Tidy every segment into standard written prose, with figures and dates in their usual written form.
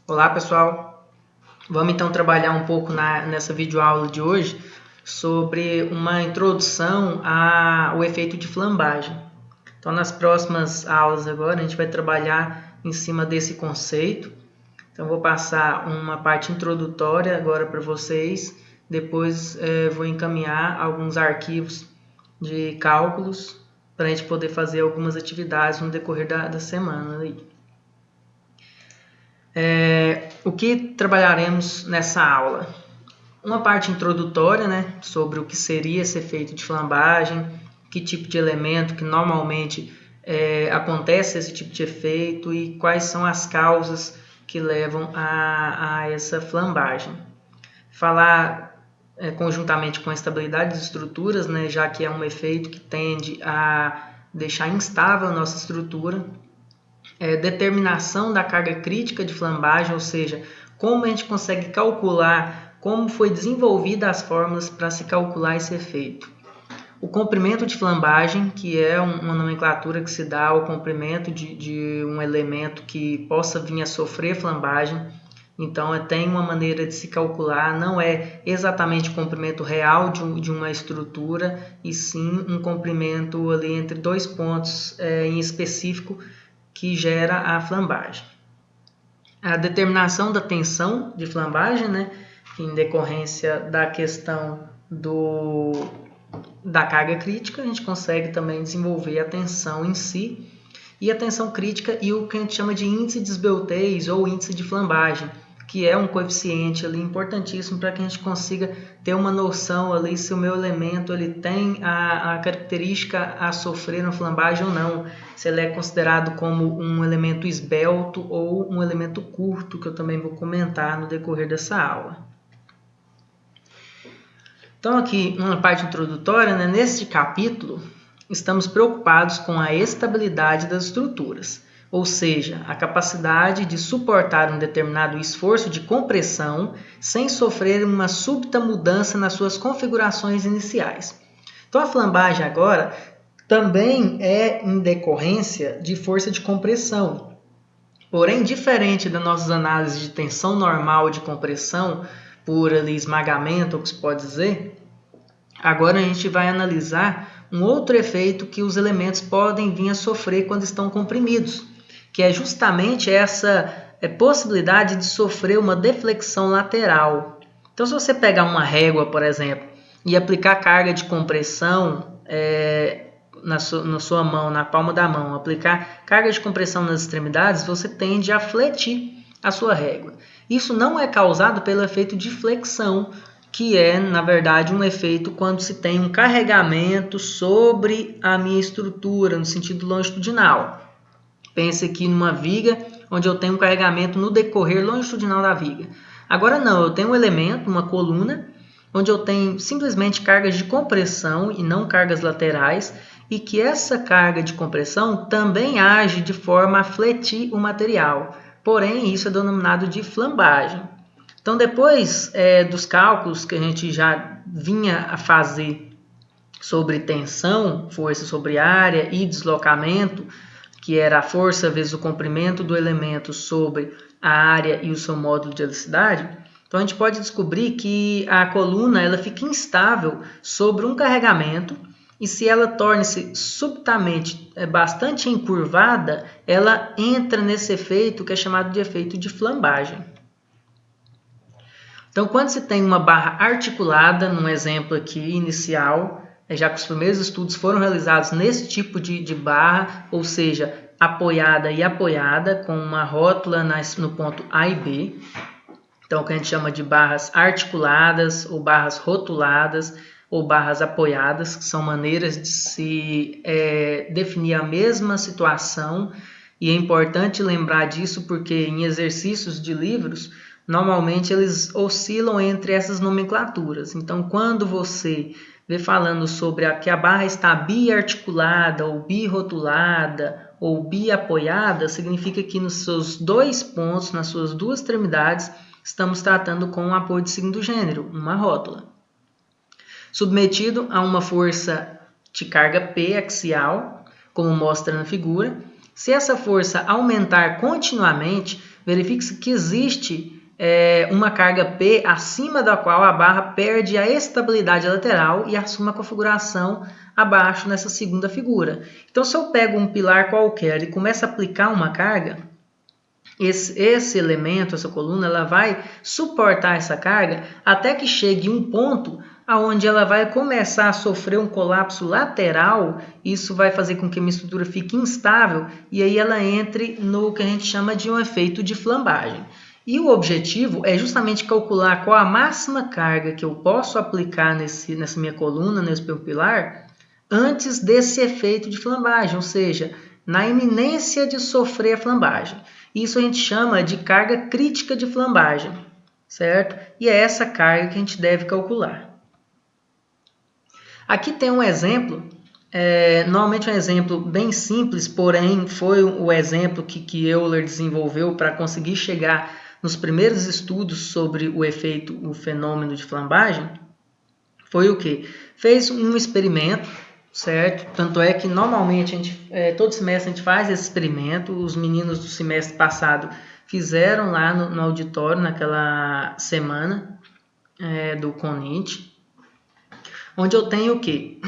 Olá pessoal, vamos então trabalhar um pouco nessa videoaula de hoje sobre uma introdução ao efeito de flambagem. Então nas próximas aulas agora a gente vai trabalhar em cima desse conceito. Então vou passar uma parte introdutória agora para vocês, depois vou encaminhar alguns arquivos de cálculos para a gente poder fazer algumas atividades no decorrer da semana aí. O que trabalharemos nessa aula? Uma parte introdutória, sobre o que seria esse efeito de flambagem, que tipo de elemento que normalmente acontece esse tipo de efeito e quais são as causas que levam a essa flambagem. Falar conjuntamente com a estabilidade das estruturas, já que é um efeito que tende a deixar instável a nossa estrutura. Determinação da carga crítica de flambagem, ou seja, como a gente consegue calcular, como foi desenvolvida as fórmulas para se calcular esse efeito. O comprimento de flambagem, que é uma nomenclatura que se dá ao comprimento de um elemento que possa vir a sofrer flambagem. Então, tem uma maneira de se calcular, não é exatamente o comprimento real de uma estrutura, e sim um comprimento ali entre dois pontos em específico, que gera a flambagem. A determinação da tensão de flambagem, em decorrência da questão da carga crítica, a gente consegue também desenvolver a tensão em si, e a tensão crítica e o que a gente chama de índice de Sbeltez ou índice de flambagem, que é um coeficiente ali importantíssimo para que a gente consiga ter uma noção ali se o meu elemento ele tem a característica a sofrer uma flambagem ou não, se ele é considerado como um elemento esbelto ou um elemento curto, que eu também vou comentar no decorrer dessa aula. Então aqui uma parte introdutória, neste capítulo estamos preocupados com a estabilidade das estruturas, ou seja, a capacidade de suportar um determinado esforço de compressão sem sofrer uma súbita mudança nas suas configurações iniciais. Então a flambagem agora também é em decorrência de força de compressão. Porém, diferente das nossas análises de tensão normal de compressão por ali, esmagamento, ou que se pode dizer, agora a gente vai analisar um outro efeito que os elementos podem vir a sofrer quando estão comprimidos, que é justamente essa possibilidade de sofrer uma deflexão lateral. Então, se você pegar uma régua, por exemplo, e aplicar carga de compressão na sua mão, na palma da mão, aplicar carga de compressão nas extremidades, você tende a fletir a sua régua. Isso não é causado pelo efeito de flexão, que é, na verdade, um efeito quando se tem um carregamento sobre a minha estrutura, no sentido longitudinal. Pense aqui numa viga, onde eu tenho um carregamento no decorrer longitudinal da viga. Agora não, eu tenho um elemento, uma coluna, onde eu tenho simplesmente cargas de compressão e não cargas laterais, e que essa carga de compressão também age de forma a fletir o material. Porém, isso é denominado de flambagem. Então, depois dos cálculos que a gente já vinha a fazer sobre tensão, força sobre área e deslocamento, que era a força vezes o comprimento do elemento sobre a área e o seu módulo de elasticidade, então a gente pode descobrir que a coluna ela fica instável sobre um carregamento, e se ela torna-se subitamente bastante encurvada, ela entra nesse efeito que é chamado de efeito de flambagem. Então, quando se tem uma barra articulada, num exemplo aqui inicial, já que os primeiros estudos foram realizados nesse tipo de barra, ou seja, apoiada e apoiada, com uma rótula no ponto A e B. Então, o que a gente chama de barras articuladas, ou barras rotuladas, ou barras apoiadas, que são maneiras de se definir a mesma situação. E é importante lembrar disso porque em exercícios de livros, normalmente eles oscilam entre essas nomenclaturas. Então, quando você vê falando sobre que a barra está biarticulada, ou birrotulada, ou biapoiada, significa que nos seus dois pontos, nas suas duas extremidades, estamos tratando com um apoio de segundo gênero, uma rótula. Submetido a uma força de carga P axial, como mostra na figura, se essa força aumentar continuamente, verifique-se que existe uma carga P acima da qual a barra perde a estabilidade lateral e assume a configuração abaixo nessa segunda figura. Então, se eu pego um pilar qualquer e começo a aplicar uma carga, esse elemento, essa coluna, ela vai suportar essa carga até que chegue um ponto onde ela vai começar a sofrer um colapso lateral. Isso vai fazer com que a minha estrutura fique instável e aí ela entre no que a gente chama de um efeito de flambagem. E o objetivo é justamente calcular qual a máxima carga que eu posso aplicar nessa minha coluna, nesse meu pilar, antes desse efeito de flambagem, ou seja, na iminência de sofrer a flambagem. Isso a gente chama de carga crítica de flambagem, certo? E é essa carga que a gente deve calcular. Aqui tem um exemplo, normalmente um exemplo bem simples, porém foi o exemplo que Euler desenvolveu para conseguir chegar nos primeiros estudos sobre o fenômeno de flambagem. Foi o quê? Fez um experimento, certo? Tanto é que normalmente todo semestre a gente faz esse experimento. Os meninos do semestre passado fizeram lá no auditório, naquela semana do CONIT, onde eu tenho o quê?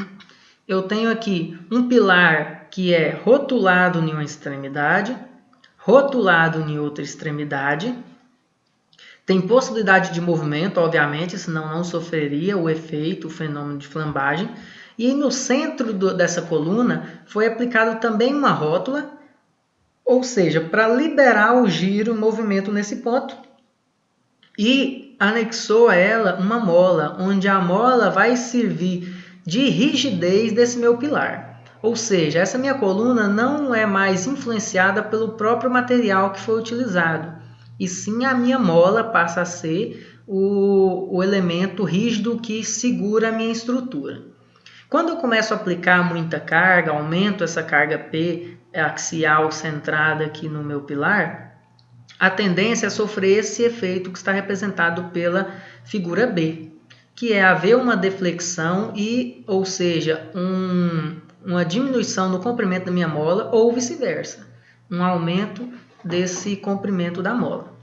Eu tenho aqui um pilar que é rotulado em uma extremidade, rotulado em outra extremidade. Tem possibilidade de movimento, obviamente, senão não sofreria o efeito, o fenômeno de flambagem. E no centro dessa coluna foi aplicado também uma rótula, ou seja, para liberar o giro, o movimento nesse ponto. E anexou a ela uma mola, onde a mola vai servir de rigidez desse meu pilar. Ou seja, essa minha coluna não é mais influenciada pelo próprio material que foi utilizado. E sim a minha mola passa a ser o elemento rígido que segura a minha estrutura. Quando eu começo a aplicar muita carga, aumento essa carga P axial centrada aqui no meu pilar, a tendência é sofrer esse efeito que está representado pela figura B, que é haver uma deflexão ou seja, uma diminuição no comprimento da minha mola ou vice-versa, um aumento desse comprimento da mola,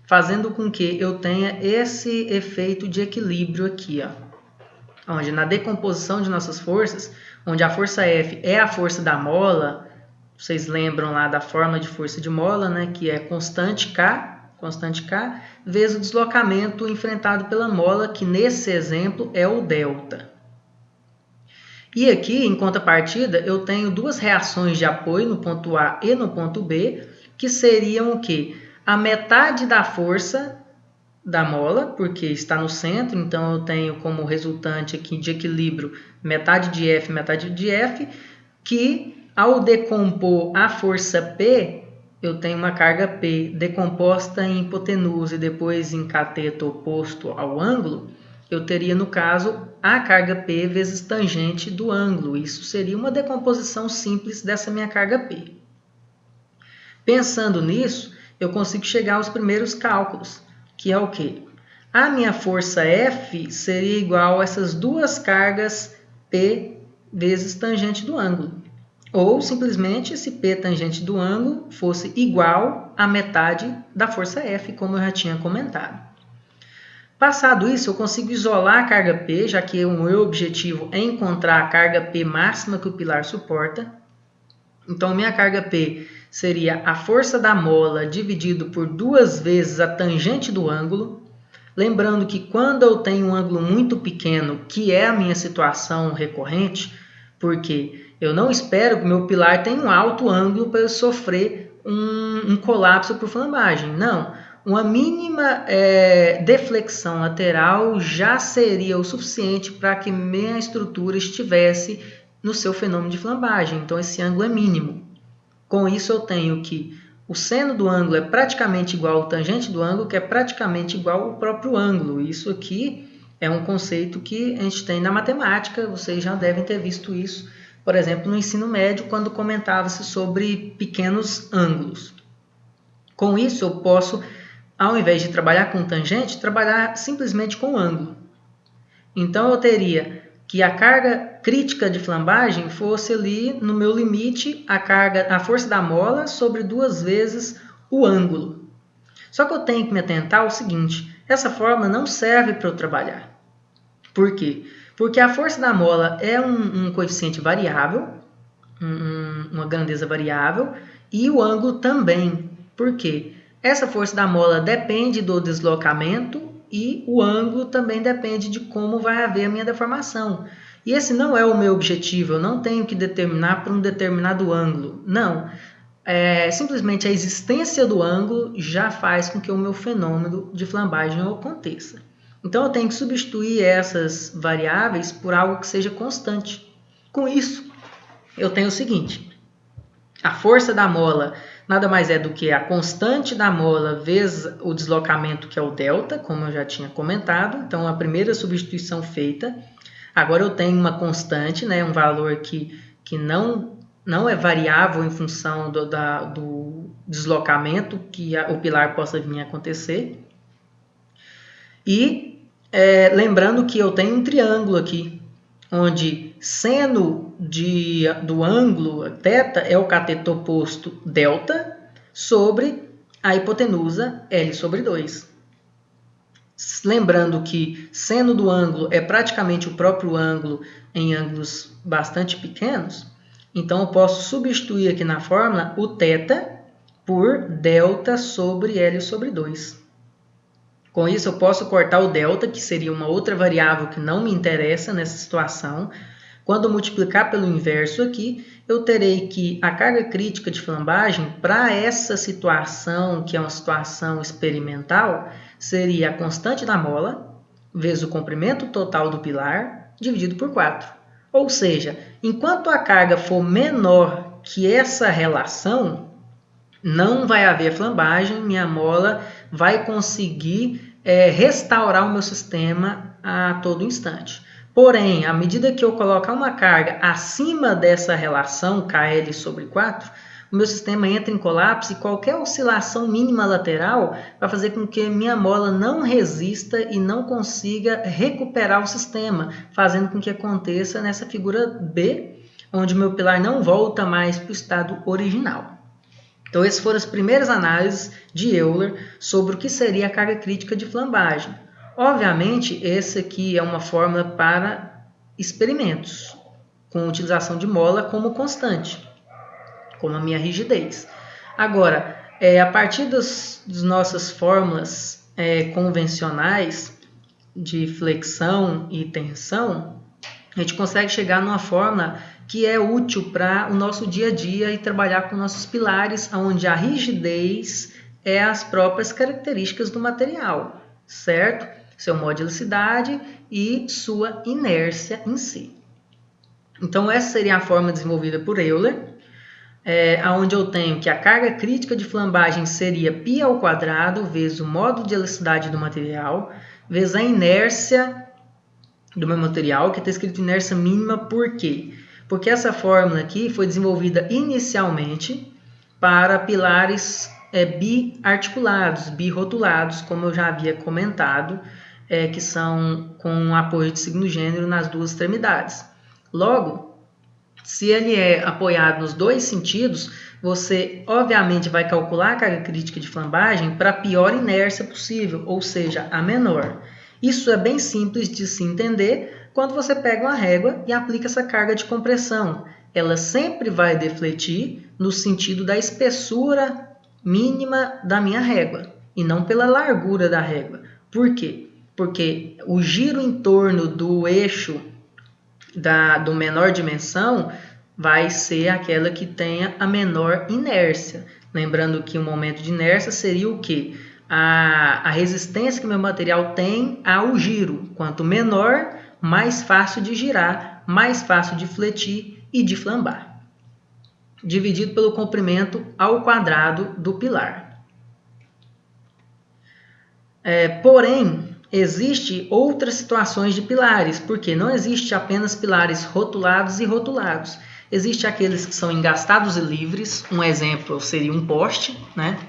fazendo com que eu tenha esse efeito de equilíbrio aqui, onde na decomposição de nossas forças, onde a força F é a força da mola, vocês lembram lá da forma de força de mola, né, que é constante K, vezes o deslocamento enfrentado pela mola, que nesse exemplo é o delta. E aqui, em contrapartida, eu tenho duas reações de apoio no ponto A e no ponto B, que seriam o quê? A metade da força da mola, porque está no centro, então eu tenho como resultante aqui de equilíbrio metade de F, que ao decompor a força P, eu tenho uma carga P decomposta em hipotenusa e depois em cateto oposto ao ângulo, eu teria, no caso, a carga P vezes tangente do ângulo. Isso seria uma decomposição simples dessa minha carga P. Pensando nisso, eu consigo chegar aos primeiros cálculos, que é o quê? A minha força F seria igual a essas duas cargas P vezes tangente do ângulo. Ou, simplesmente, se P tangente do ângulo fosse igual à metade da força F, como eu já tinha comentado. Passado isso, eu consigo isolar a carga P, já que o meu objetivo é encontrar a carga P máxima que o pilar suporta. Então, minha carga P seria a força da mola dividido por duas vezes a tangente do ângulo. Lembrando que quando eu tenho um ângulo muito pequeno, que é a minha situação recorrente, porque eu não espero que o meu pilar tenha um alto ângulo para eu sofrer um colapso por flambagem. Não, uma mínima deflexão lateral já seria o suficiente para que minha estrutura estivesse no seu fenômeno de flambagem. Então, esse ângulo é mínimo. Com isso, eu tenho que o seno do ângulo é praticamente igual ao tangente do ângulo, que é praticamente igual ao próprio ângulo. Isso aqui é um conceito que a gente tem na matemática, vocês já devem ter visto isso, por exemplo, no ensino médio, quando comentava-se sobre pequenos ângulos. Com isso, eu posso, ao invés de trabalhar com tangente, trabalhar simplesmente com ângulo. Então, eu teria que a carga crítica de flambagem fosse ali, no meu limite, a força da mola sobre duas vezes o ângulo. Só que eu tenho que me atentar ao seguinte, essa fórmula não serve para eu trabalhar. Por quê? Porque a força da mola é um coeficiente variável, uma grandeza variável, e o ângulo também. Por quê? Essa força da mola depende do deslocamento e o ângulo também depende de como vai haver a minha deformação. E esse não é o meu objetivo, eu não tenho que determinar por um determinado ângulo. Não, simplesmente a existência do ângulo já faz com que o meu fenômeno de flambagem aconteça. Então eu tenho que substituir essas variáveis por algo que seja constante. Com isso, eu tenho o seguinte, a força da mola nada mais é do que a constante da mola vezes o deslocamento, que é o delta, como eu já tinha comentado. Então, a primeira substituição feita. Agora eu tenho uma constante, né, um valor que não é variável em função do deslocamento que o pilar possa vir a acontecer. E lembrando que eu tenho um triângulo aqui, onde seno do ângulo θ é o cateto oposto delta sobre a hipotenusa L sobre 2. Lembrando que seno do ângulo é praticamente o próprio ângulo em ângulos bastante pequenos, então eu posso substituir aqui na fórmula o θ por delta sobre L sobre 2. Com isso eu posso cortar o delta, que seria uma outra variável que não me interessa nessa situação. Quando multiplicar pelo inverso aqui, eu terei que a carga crítica de flambagem para essa situação, que é uma situação experimental, seria a constante da mola vezes o comprimento total do pilar dividido por 4. Ou seja, enquanto a carga for menor que essa relação, não vai haver flambagem, minha mola vai conseguir restaurar o meu sistema a todo instante. Porém, à medida que eu colocar uma carga acima dessa relação KL sobre 4, o meu sistema entra em colapso e qualquer oscilação mínima lateral vai fazer com que minha mola não resista e não consiga recuperar o sistema, fazendo com que aconteça nessa figura B, onde o meu pilar não volta mais para o estado original. Então, essas foram as primeiras análises de Euler sobre o que seria a carga crítica de flambagem. Obviamente, essa aqui é uma fórmula para experimentos, com utilização de mola como constante, como a minha rigidez. Agora, a partir das nossas fórmulas convencionais de flexão e tensão, a gente consegue chegar numa fórmula que é útil para o nosso dia a dia e trabalhar com nossos pilares, onde a rigidez é as próprias características do material, certo? Seu modularidade e sua inércia em si. Então, essa seria a fórmula desenvolvida por Euler, onde eu tenho que a carga crítica de flambagem seria π ao quadrado vezes o módulo de elasticidade do material, vezes a inércia do meu material, que está escrito inércia mínima, por quê? Porque essa fórmula aqui foi desenvolvida inicialmente para pilares biarticulados, birrotulados, como eu já havia comentado, que são com apoio de signo gênero nas duas extremidades. Logo, se ele é apoiado nos dois sentidos, você obviamente vai calcular a carga crítica de flambagem para a pior inércia possível, ou seja, a menor. Isso é bem simples de se entender quando você pega uma régua e aplica essa carga de compressão. Ela sempre vai defletir no sentido da espessura mínima da minha régua e não pela largura da régua. Por quê? Porque o giro em torno do eixo do menor dimensão vai ser aquela que tenha a menor inércia. Lembrando que o momento de inércia seria o quê? A resistência que meu material tem ao giro. Quanto menor, mais fácil de girar, mais fácil de fletir e de flambar. Dividido pelo comprimento ao quadrado do pilar. Porém, existem outras situações de pilares, porque não existe apenas pilares rotulados e rotulados. Existem aqueles que são engastados e livres. Um exemplo seria um poste, né?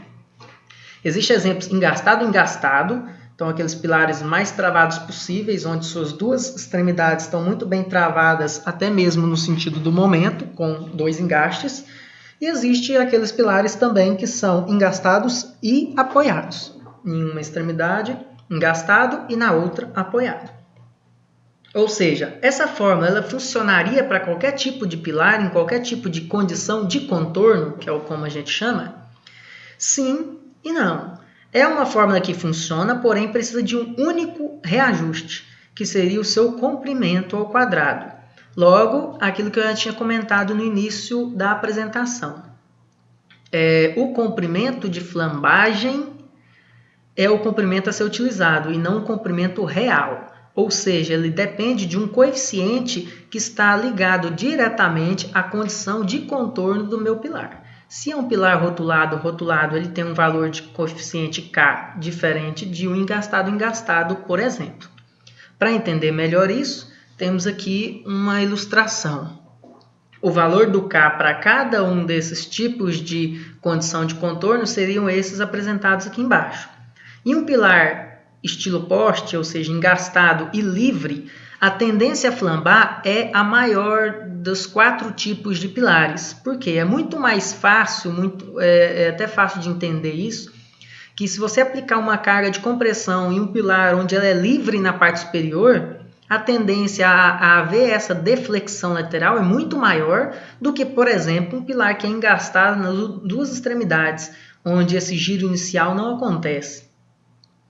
Existem exemplos engastado e engastado, então aqueles pilares mais travados possíveis, onde suas duas extremidades estão muito bem travadas, até mesmo no sentido do momento, com dois engastes. E existe aqueles pilares também que são engastados e apoiados. Em uma extremidade, engastado e na outra, apoiado. Ou seja, essa fórmula ela funcionaria para qualquer tipo de pilar, em qualquer tipo de condição de contorno, que é como a gente chama? Sim e não. É uma fórmula que funciona, porém precisa de um único reajuste, que seria o seu comprimento ao quadrado. Logo, aquilo que eu já tinha comentado no início da apresentação. O comprimento de flambagem é o comprimento a ser utilizado e não o comprimento real. Ou seja, ele depende de um coeficiente que está ligado diretamente à condição de contorno do meu pilar. Se é um pilar rotulado, ele tem um valor de coeficiente K diferente de um engastado, por exemplo. Para entender melhor isso, temos aqui uma ilustração. O valor do K para cada um desses tipos de condição de contorno seriam esses apresentados aqui embaixo. Em um pilar estilo poste, ou seja, engastado e livre, a tendência a flambar é a maior dos 4 tipos de pilares. Por quê? É muito mais fácil, é até fácil de entender isso, que se você aplicar uma carga de compressão em um pilar onde ela é livre na parte superior, a tendência a haver essa deflexão lateral é muito maior do que, por exemplo, um pilar que é engastado nas duas extremidades, onde esse giro inicial não acontece.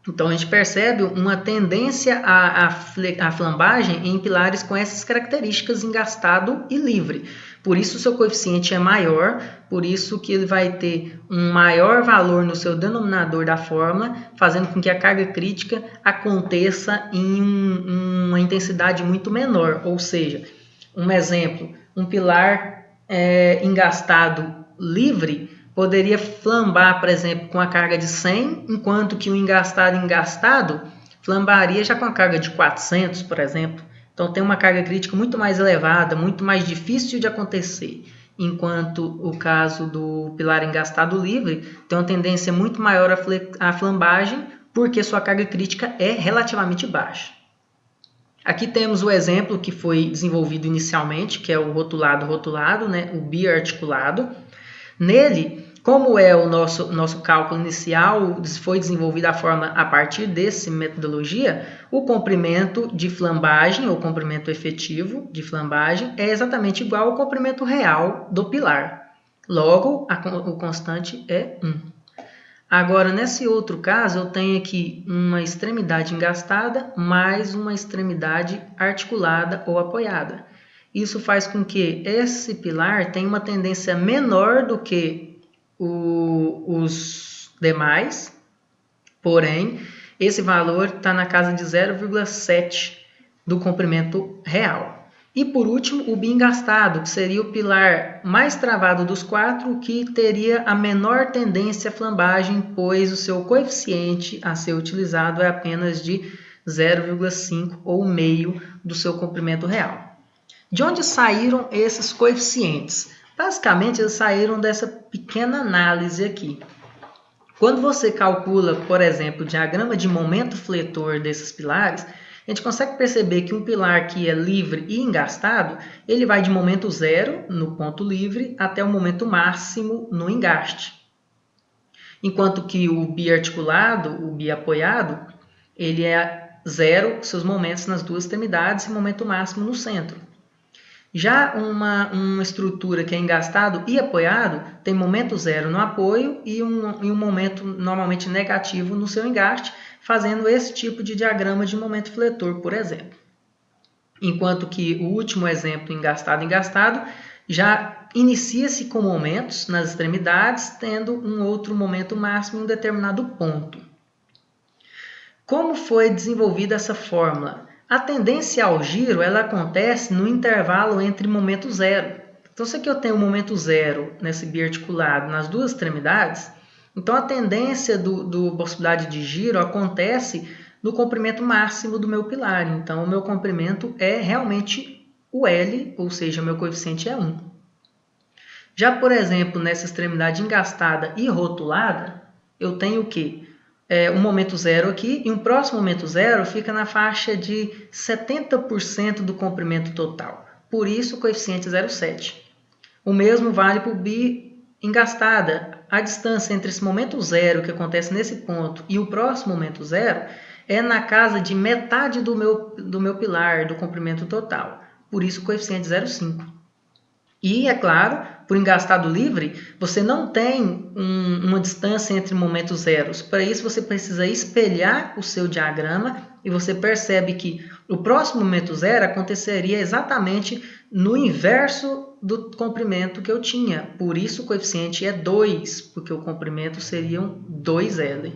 Então, a gente percebe uma tendência à flambagem em pilares com essas características, engastado e livre. Por isso, o seu coeficiente é maior, por isso que ele vai ter um maior valor no seu denominador da fórmula, fazendo com que a carga crítica aconteça em uma intensidade muito menor. Ou seja, um exemplo, um pilar engastado livre poderia flambar, por exemplo, com a carga de 100, enquanto que o engastado flambaria já com a carga de 400, por exemplo. Então tem uma carga crítica muito mais elevada, muito mais difícil de acontecer, enquanto o caso do pilar engastado livre tem uma tendência muito maior à flambagem, porque sua carga crítica é relativamente baixa. Aqui temos o exemplo que foi desenvolvido inicialmente, que é o rotulado, né, o biarticulado. Nele, como é o nosso cálculo inicial, foi desenvolvida a forma a partir dessa metodologia, o comprimento de flambagem, ou comprimento efetivo de flambagem, é exatamente igual ao comprimento real do pilar. Logo, o constante é 1. Agora, nesse outro caso, eu tenho aqui uma extremidade engastada mais uma extremidade articulada ou apoiada. Isso faz com que esse pilar tenha uma tendência menor do que os demais, porém, esse valor está na casa de 0,7 do comprimento real. E por último, o biengastado, que seria o pilar mais travado dos 4, que teria a menor tendência à flambagem, pois o seu coeficiente a ser utilizado é apenas de 0,5 ou meio do seu comprimento real. De onde saíram esses coeficientes? Basicamente, eles saíram dessa pequena análise aqui. Quando você calcula, por exemplo, o diagrama de momento fletor desses pilares, a gente consegue perceber que um pilar que é livre e engastado, ele vai de momento zero, no ponto livre, até o momento máximo no engaste. Enquanto que o biarticulado, o biapoiado, ele é zero, seus momentos nas duas extremidades e momento máximo no centro. Já uma estrutura que é engastado e apoiado tem momento zero no apoio e um momento normalmente negativo no seu engaste, fazendo esse tipo de diagrama de momento fletor, por exemplo. Enquanto que o último exemplo, engastado, já inicia-se com momentos nas extremidades, tendo um outro momento máximo em um determinado ponto. Como foi desenvolvida essa fórmula? A tendência ao giro ela acontece no intervalo entre momento zero. Então, se aqui eu tenho o momento zero nesse biarticulado nas duas extremidades, então a tendência do possibilidade de giro acontece no comprimento máximo do meu pilar. Então, o meu comprimento é realmente o L, ou seja, o meu coeficiente é 1. Já, por exemplo, nessa extremidade engastada e rotulada, eu tenho o quê? Um momento zero aqui, e um próximo momento zero fica na faixa de 70% do comprimento total. Por isso, o coeficiente é 0,7. O mesmo vale para o engastada. A distância entre esse momento zero que acontece nesse ponto e o próximo momento zero é na casa de metade do meu pilar, do comprimento total. Por isso o coeficiente 0,5. E, é claro, por engastado livre, você não tem uma distância entre momentos zeros. Para isso, você precisa espelhar o seu diagrama e você percebe que o próximo momento zero aconteceria exatamente no inverso do comprimento que eu tinha. Por isso, o coeficiente é 2, porque o comprimento seria 2L.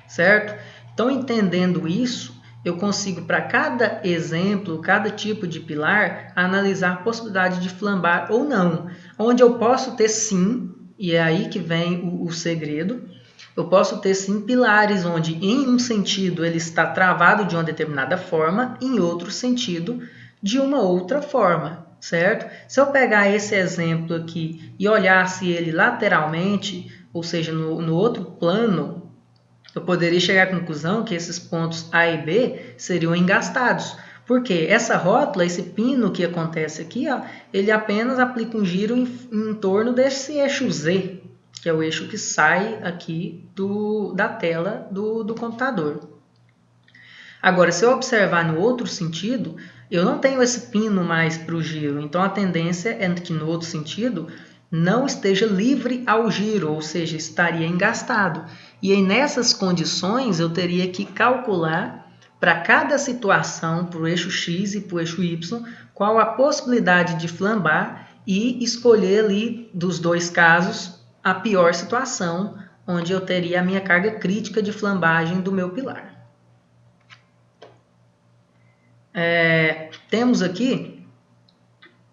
Certo? Então, entendendo isso, eu consigo, para cada exemplo, cada tipo de pilar, analisar a possibilidade de flambar ou não. Onde eu posso ter sim, e é aí que vem o segredo, eu posso ter sim pilares onde em um sentido ele está travado de uma determinada forma, em outro sentido de uma outra forma, certo? Se eu pegar esse exemplo aqui e olhasse ele lateralmente, ou seja, no outro plano, eu poderia chegar à conclusão que esses pontos A e B seriam engastados. Porque essa rótula, esse pino que acontece aqui, ó, ele apenas aplica um giro em torno desse eixo Z, que é o eixo que sai aqui da tela do computador. Agora, se eu observar no outro sentido, eu não tenho esse pino mais para o giro. Então, a tendência é que no outro sentido não esteja livre ao giro, ou seja, estaria engastado. E aí, nessas condições, eu teria que calcular para cada situação, para o eixo X e para o eixo Y, qual a possibilidade de flambar e escolher ali, dos dois casos, a pior situação, onde eu teria a minha carga crítica de flambagem do meu pilar. Temos aqui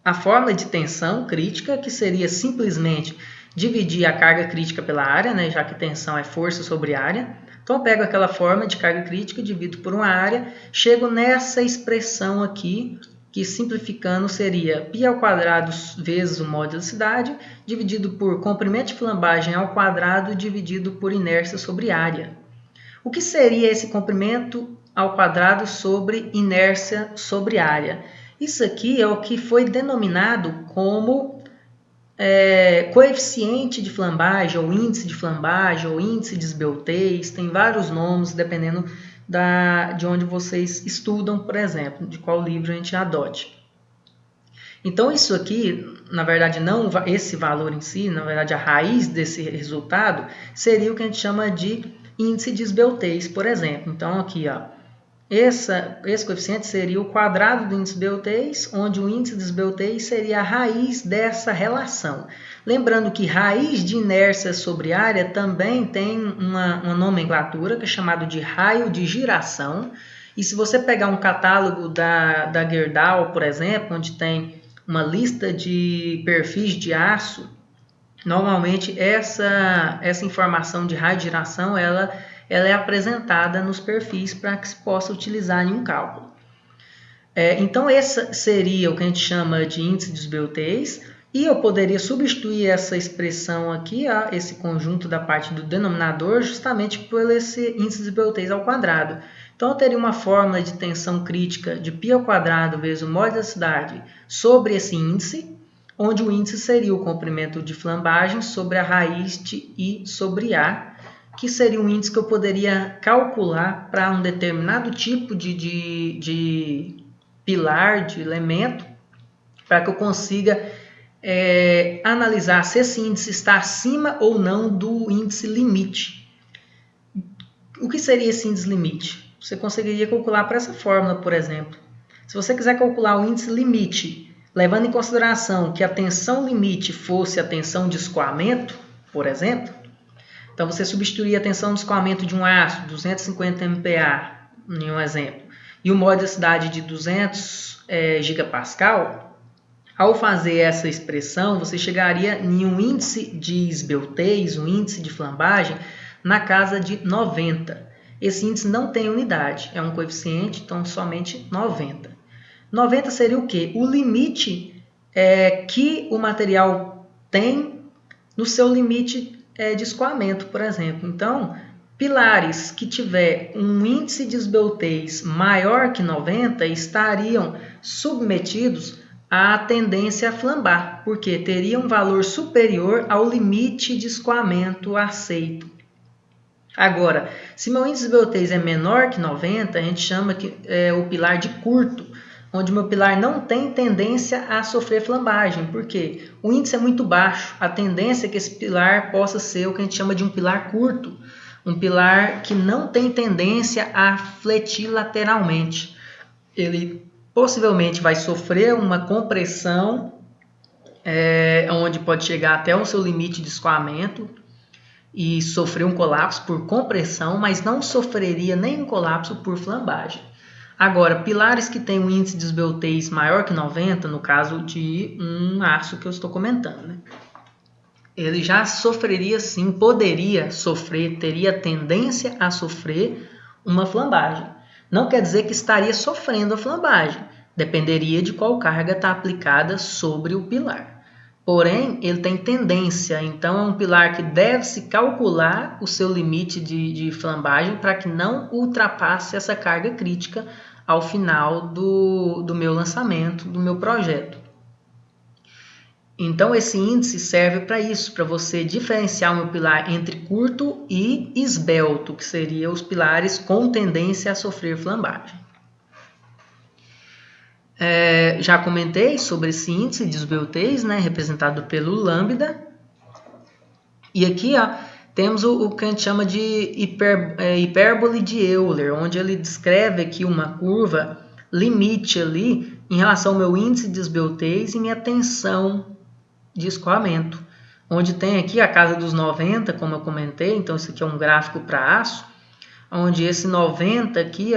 a fórmula de tensão crítica, que seria simplesmente dividir a carga crítica pela área, né, já que tensão é força sobre área. Então, eu pego aquela fórmula de carga crítica, divido por uma área, chego nessa expressão aqui, que simplificando seria π² vezes o módulo da velocidade, dividido por comprimento de flambagem ao quadrado, dividido por inércia sobre área. O que seria esse comprimento ao quadrado sobre inércia sobre área? Isso aqui é o que foi denominado como coeficiente de flambagem, ou índice de flambagem, ou índice de esbeltez. Tem vários nomes, dependendo de onde vocês estudam, por exemplo, de qual livro a gente adote. Então, isso aqui, na verdade, não esse valor em si, na verdade, a raiz desse resultado seria o que a gente chama de índice de esbeltez, por exemplo. Então, aqui, ó, esse coeficiente seria o quadrado do índice de esbeltez, onde o índice de esbeltez seria a raiz dessa relação. Lembrando que raiz de inércia sobre área também tem uma nomenclatura que é chamada de raio de giração. E se você pegar um catálogo da Gerdau, por exemplo, onde tem uma lista de perfis de aço, normalmente essa informação de raio de giração ela é apresentada nos perfis para que se possa utilizar em um cálculo. Então, esse seria o que a gente chama de índice de esbeltez, e eu poderia substituir essa expressão aqui, esse conjunto da parte do denominador, justamente por esse índice de esbeltez ao quadrado. Então, eu teria uma fórmula de tensão crítica de π² vezes o módulo da velocidade sobre esse índice, onde o índice seria o comprimento de flambagem sobre a raiz de I sobre A, que seria um índice que eu poderia calcular para um determinado tipo de pilar, de elemento, para que eu consiga analisar se esse índice está acima ou não do índice limite. O que seria esse índice limite? Você conseguiria calcular por essa fórmula, por exemplo. Se você quiser calcular o índice limite, levando em consideração que a tensão limite fosse a tensão de escoamento, por exemplo, então você substituiria a tensão de escoamento de um aço, 250 MPa, em um exemplo, e o módulo da velocidade de 200 gigapascal, ao fazer essa expressão, você chegaria em um índice de esbeltez, um índice de flambagem, na casa de 90. Esse índice não tem unidade, é um coeficiente, então somente 90. 90 seria o quê? O limite que o material tem no seu limite de escoamento, por exemplo. Então, pilares que tiver um índice de esbeltez maior que 90 estariam submetidos a tendência a flambar, porque teria um valor superior ao limite de escoamento aceito. Agora, se meu índice de esbeltez é menor que 90, a gente chama que é o pilar de curto, onde meu pilar não tem tendência a sofrer flambagem, porque o índice é muito baixo, a tendência é que esse pilar possa ser o que a gente chama de um pilar curto, um pilar que não tem tendência a fletir lateralmente. Ele possivelmente vai sofrer uma compressão, onde pode chegar até o seu limite de escoamento e sofrer um colapso por compressão, mas não sofreria nenhum colapso por flambagem. Agora, pilares que têm um índice de esbeltez maior que 90, no caso de um aço que eu estou comentando, né? Ele já sofreria sim, poderia sofrer, teria tendência a sofrer uma flambagem. Não quer dizer que estaria sofrendo a flambagem, dependeria de qual carga está aplicada sobre o pilar. Porém, ele tem tendência, então é um pilar que deve-se calcular o seu limite de flambagem para que não ultrapasse essa carga crítica ao final do meu lançamento, do meu projeto. Então, esse índice serve para isso, para você diferenciar o meu pilar entre curto e esbelto, que seriam os pilares com tendência a sofrer flambagem. Já comentei sobre esse índice de esbeltez, né, representado pelo lambda. E aqui temos o que a gente chama de hipérbole de Euler, onde ele descreve aqui uma curva limite ali em relação ao meu índice de esbeltez e minha tensão de escoamento, onde tem aqui a casa dos 90, como eu comentei. Então isso aqui é um gráfico para aço, onde esse 90 aqui,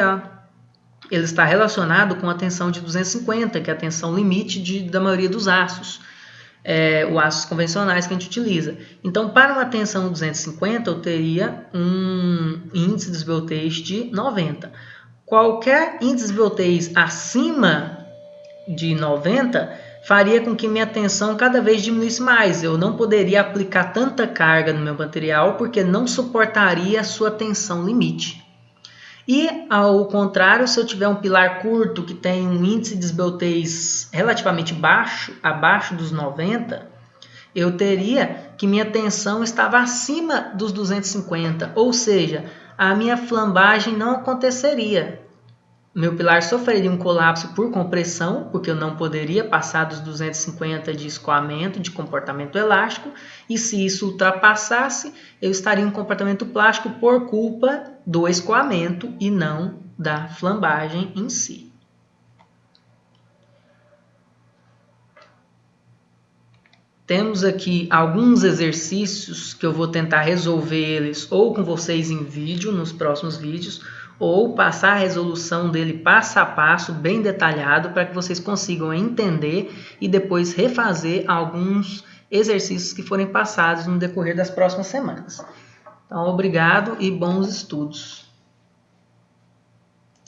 ele está relacionado com a tensão de 250, que é a tensão limite da maioria dos aços, os aços convencionais que a gente utiliza. Então, para uma tensão 250, eu teria um índice de esbeltez de 90. Qualquer índice de esbeltez acima de 90 faria com que minha tensão cada vez diminuísse mais. Eu não poderia aplicar tanta carga no meu material porque não suportaria a sua tensão limite. E, ao contrário, se eu tiver um pilar curto que tem um índice de esbeltez relativamente baixo, abaixo dos 90, eu teria que minha tensão estava acima dos 250, ou seja, a minha flambagem não aconteceria. Meu pilar sofreria um colapso por compressão, porque eu não poderia passar dos 250 de escoamento, de comportamento elástico, e se isso ultrapassasse, eu estaria em um comportamento plástico por culpa do escoamento e não da flambagem em si. Temos aqui alguns exercícios que eu vou tentar resolver eles ou com vocês em vídeo, nos próximos vídeos, ou passar a resolução dele passo a passo, bem detalhado, para que vocês consigam entender e depois refazer alguns exercícios que forem passados no decorrer das próximas semanas. Então, obrigado e bons estudos.